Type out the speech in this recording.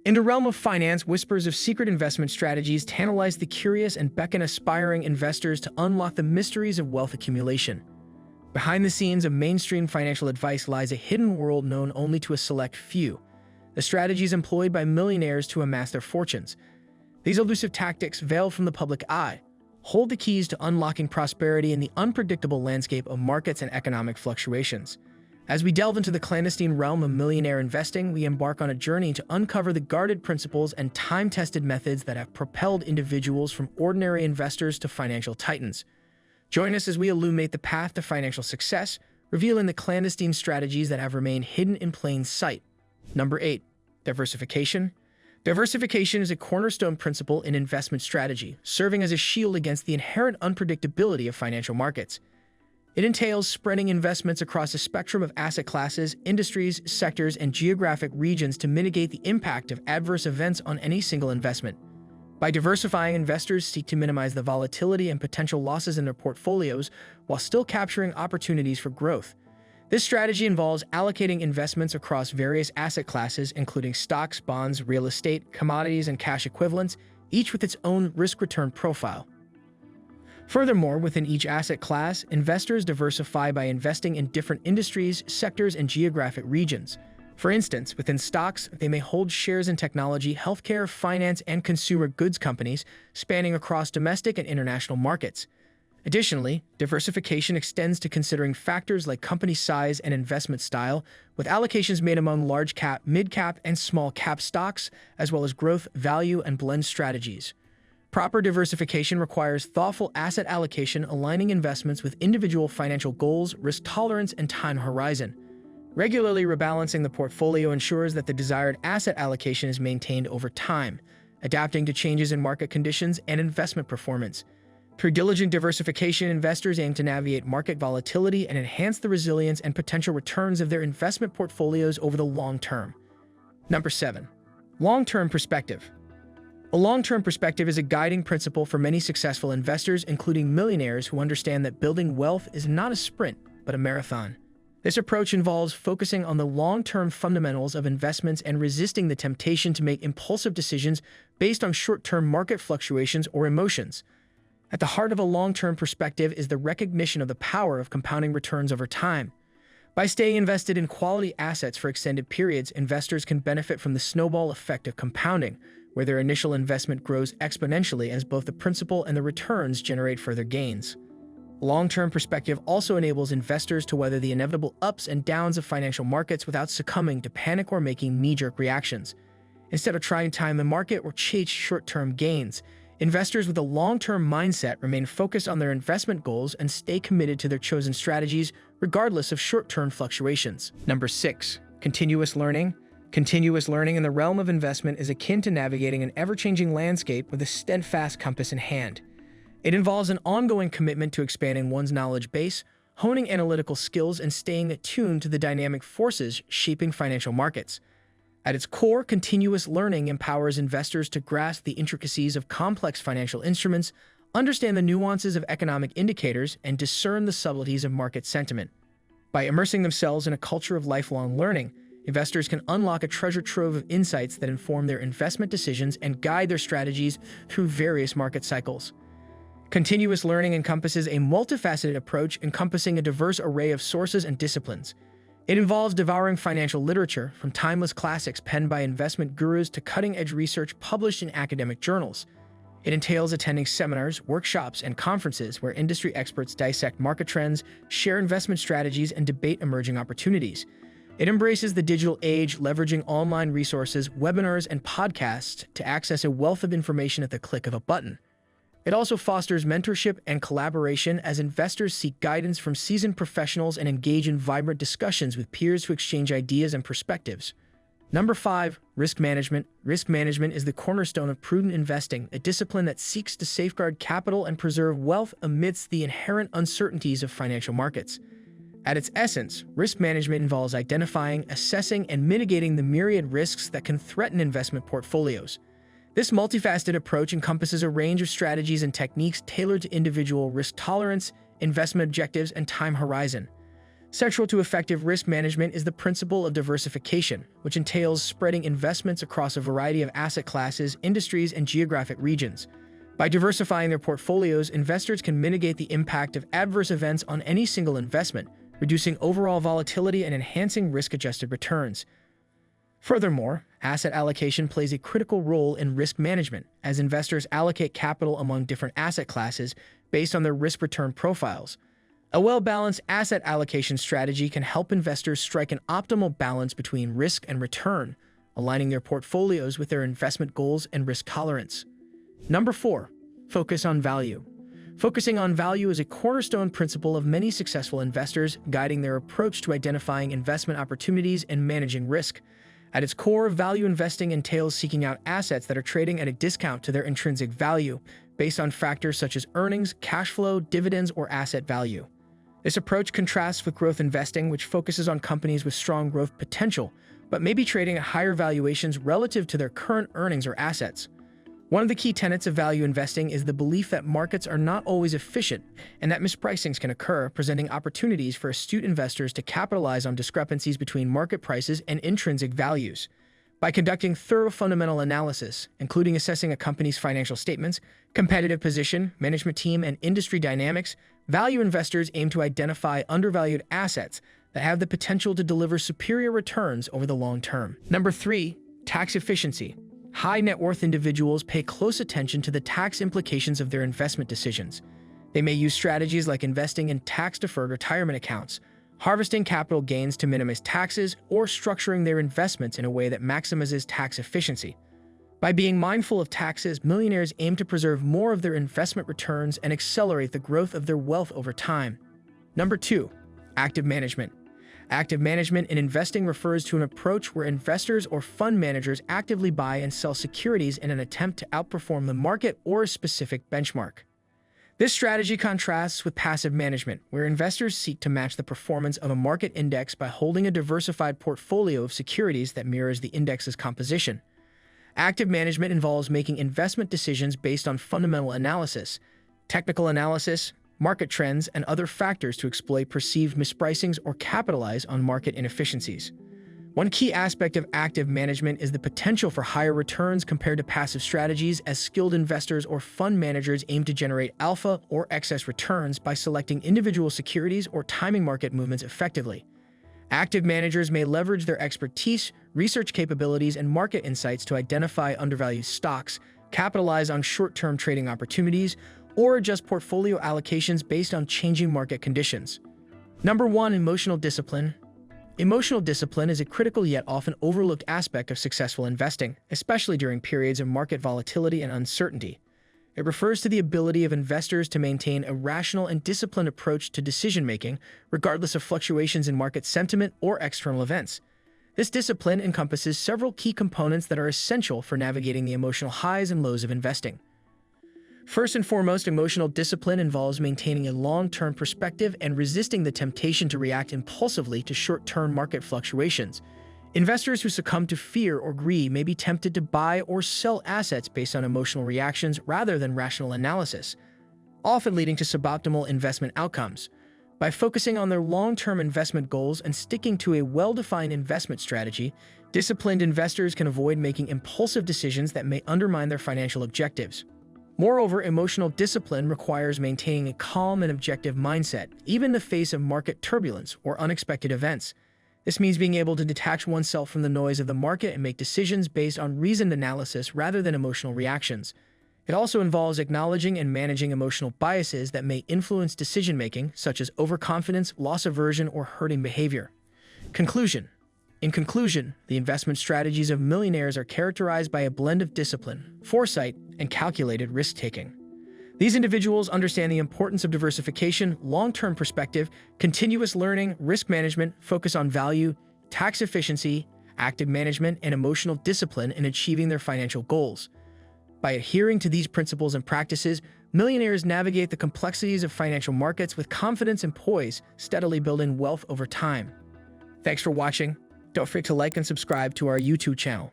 In the realm of finance, whispers of secret investment strategies tantalize the curious and beckon aspiring investors to unlock the mysteries of wealth accumulation. Behind the scenes of mainstream financial advice lies a hidden world known only to a select few, the strategies employed by millionaires to amass their fortunes. These elusive tactics, veiled from the public eye, hold the keys to unlocking prosperity in the unpredictable landscape of markets and economic fluctuations. As we delve into the clandestine realm of millionaire investing, we embark on a journey to uncover the guarded principles and time-tested methods that have propelled individuals from ordinary investors to financial titans. Join us as we illuminate the path to financial success, revealing the clandestine strategies that have remained hidden in plain sight. Number 8. Diversification. Diversification is a cornerstone principle in investment strategy, serving as a shield against the inherent unpredictability of financial markets. It entails spreading investments across a spectrum of asset classes, industries, sectors, and geographic regions to mitigate the impact of adverse events on any single investment. By diversifying, investors seek to minimize the volatility and potential losses in their portfolios while still capturing opportunities for growth. This strategy involves allocating investments across various asset classes, including stocks, bonds, real estate, commodities, and cash equivalents, each with its own risk-return profile. Furthermore, within each asset class, investors diversify by investing in different industries, sectors, and geographic regions. For instance, within stocks, they may hold shares in technology, healthcare, finance, and consumer goods companies, spanning across domestic and international markets. Additionally, diversification extends to considering factors like company size and investment style, with allocations made among large-cap, mid-cap, and small-cap stocks, as well as growth, value, and blend strategies. Proper diversification requires thoughtful asset allocation, aligning investments with individual financial goals, risk tolerance, and time horizon. Regularly rebalancing the portfolio ensures that the desired asset allocation is maintained over time, adapting to changes in market conditions and investment performance. Through diligent diversification, investors aim to navigate market volatility and enhance the resilience and potential returns of their investment portfolios over the long term. Number 7. Long-term perspective. A long-term perspective is a guiding principle for many successful investors, including millionaires who understand that building wealth is not a sprint, but a marathon. This approach involves focusing on the long-term fundamentals of investments and resisting the temptation to make impulsive decisions based on short-term market fluctuations or emotions. At the heart of a long-term perspective is the recognition of the power of compounding returns over time. By staying invested in quality assets for extended periods, investors can benefit from the snowball effect of compounding, where their initial investment grows exponentially as both the principal and the returns generate further gains. Long-term perspective also enables investors to weather the inevitable ups and downs of financial markets without succumbing to panic or making knee-jerk reactions. Instead of trying to time the market or chase short-term gains, investors with a long-term mindset remain focused on their investment goals and stay committed to their chosen strategies regardless of short-term fluctuations. Number 6. Continuous learning. Continuous learning in the realm of investment is akin to navigating an ever-changing landscape with a steadfast compass in hand. It involves an ongoing commitment to expanding one's knowledge base, honing analytical skills, and staying attuned to the dynamic forces shaping financial markets. At its core, continuous learning empowers investors to grasp the intricacies of complex financial instruments, understand the nuances of economic indicators, and discern the subtleties of market sentiment. By immersing themselves in a culture of lifelong learning, investors can unlock a treasure trove of insights that inform their investment decisions and guide their strategies through various market cycles. Continuous learning encompasses a multifaceted approach encompassing a diverse array of sources and disciplines. It involves devouring financial literature, from timeless classics penned by investment gurus to cutting-edge research published in academic journals. It entails attending seminars, workshops, and conferences where industry experts dissect market trends, share investment strategies, and debate emerging opportunities. It embraces the digital age, leveraging online resources, webinars, and podcasts to access a wealth of information at the click of a button. It also fosters mentorship and collaboration as investors seek guidance from seasoned professionals and engage in vibrant discussions with peers to exchange ideas and perspectives. Number 5. Risk management. Risk management is the cornerstone of prudent investing, a discipline that seeks to safeguard capital and preserve wealth amidst the inherent uncertainties of financial markets. At its essence, risk management involves identifying, assessing, and mitigating the myriad risks that can threaten investment portfolios. This multifaceted approach encompasses a range of strategies and techniques tailored to individual risk tolerance, investment objectives, and time horizon. Central to effective risk management is the principle of diversification, which entails spreading investments across a variety of asset classes, industries, and geographic regions. By diversifying their portfolios, investors can mitigate the impact of adverse events on any single investment, reducing overall volatility and enhancing risk-adjusted returns. Furthermore, asset allocation plays a critical role in risk management, as investors allocate capital among different asset classes based on their risk-return profiles. A well-balanced asset allocation strategy can help investors strike an optimal balance between risk and return, aligning their portfolios with their investment goals and risk tolerance. Number 4. Focus on value. Focusing on value is a cornerstone principle of many successful investors, guiding their approach to identifying investment opportunities and managing risk. At its core, value investing entails seeking out assets that are trading at a discount to their intrinsic value, based on factors such as earnings, cash flow, dividends, or asset value. This approach contrasts with growth investing, which focuses on companies with strong growth potential, but may be trading at higher valuations relative to their current earnings or assets. One of the key tenets of value investing is the belief that markets are not always efficient and that mispricings can occur, presenting opportunities for astute investors to capitalize on discrepancies between market prices and intrinsic values. By conducting thorough fundamental analysis, including assessing a company's financial statements, competitive position, management team, and industry dynamics, value investors aim to identify undervalued assets that have the potential to deliver superior returns over the long term. Number 3. Tax efficiency. High net worth individuals pay close attention to the tax implications of their investment decisions. They may use strategies like investing in tax-deferred retirement accounts, harvesting capital gains to minimize taxes, or structuring their investments in a way that maximizes tax efficiency. By being mindful of taxes, millionaires aim to preserve more of their investment returns and accelerate the growth of their wealth over time. Number 2. Active management. Active management in investing refers to an approach where investors or fund managers actively buy and sell securities in an attempt to outperform the market or a specific benchmark. This strategy contrasts with passive management, where investors seek to match the performance of a market index by holding a diversified portfolio of securities that mirrors the index's composition. Active management involves making investment decisions based on fundamental analysis, technical analysis, market trends, and other factors to exploit perceived mispricings or capitalize on market inefficiencies. One key aspect of active management is the potential for higher returns compared to passive strategies, as skilled investors or fund managers aim to generate alpha or excess returns by selecting individual securities or timing market movements effectively. Active managers may leverage their expertise, research capabilities, and market insights to identify undervalued stocks, capitalize on short-term trading opportunities, or adjust portfolio allocations based on changing market conditions. Number 1. Emotional discipline. Emotional discipline is a critical yet often overlooked aspect of successful investing, especially during periods of market volatility and uncertainty. It refers to the ability of investors to maintain a rational and disciplined approach to decision-making, regardless of fluctuations in market sentiment or external events. This discipline encompasses several key components that are essential for navigating the emotional highs and lows of investing. First and foremost, emotional discipline involves maintaining a long-term perspective and resisting the temptation to react impulsively to short-term market fluctuations. Investors who succumb to fear or greed may be tempted to buy or sell assets based on emotional reactions rather than rational analysis, often leading to suboptimal investment outcomes. By focusing on their long-term investment goals and sticking to a well-defined investment strategy, disciplined investors can avoid making impulsive decisions that may undermine their financial objectives. Moreover, emotional discipline requires maintaining a calm and objective mindset, even in the face of market turbulence or unexpected events. This means being able to detach oneself from the noise of the market and make decisions based on reasoned analysis rather than emotional reactions. It also involves acknowledging and managing emotional biases that may influence decision-making, such as overconfidence, loss aversion, or hurting behavior. Conclusion. In conclusion, the investment strategies of millionaires are characterized by a blend of discipline, foresight, and calculated risk-taking. These individuals understand the importance of diversification, long-term perspective, continuous learning, risk management, focus on value, tax efficiency, active management, and emotional discipline in achieving their financial goals. By adhering to these principles and practices, millionaires navigate the complexities of financial markets with confidence and poise, steadily building wealth over time. Thanks for watching. Don't forget to like and subscribe to our YouTube channel.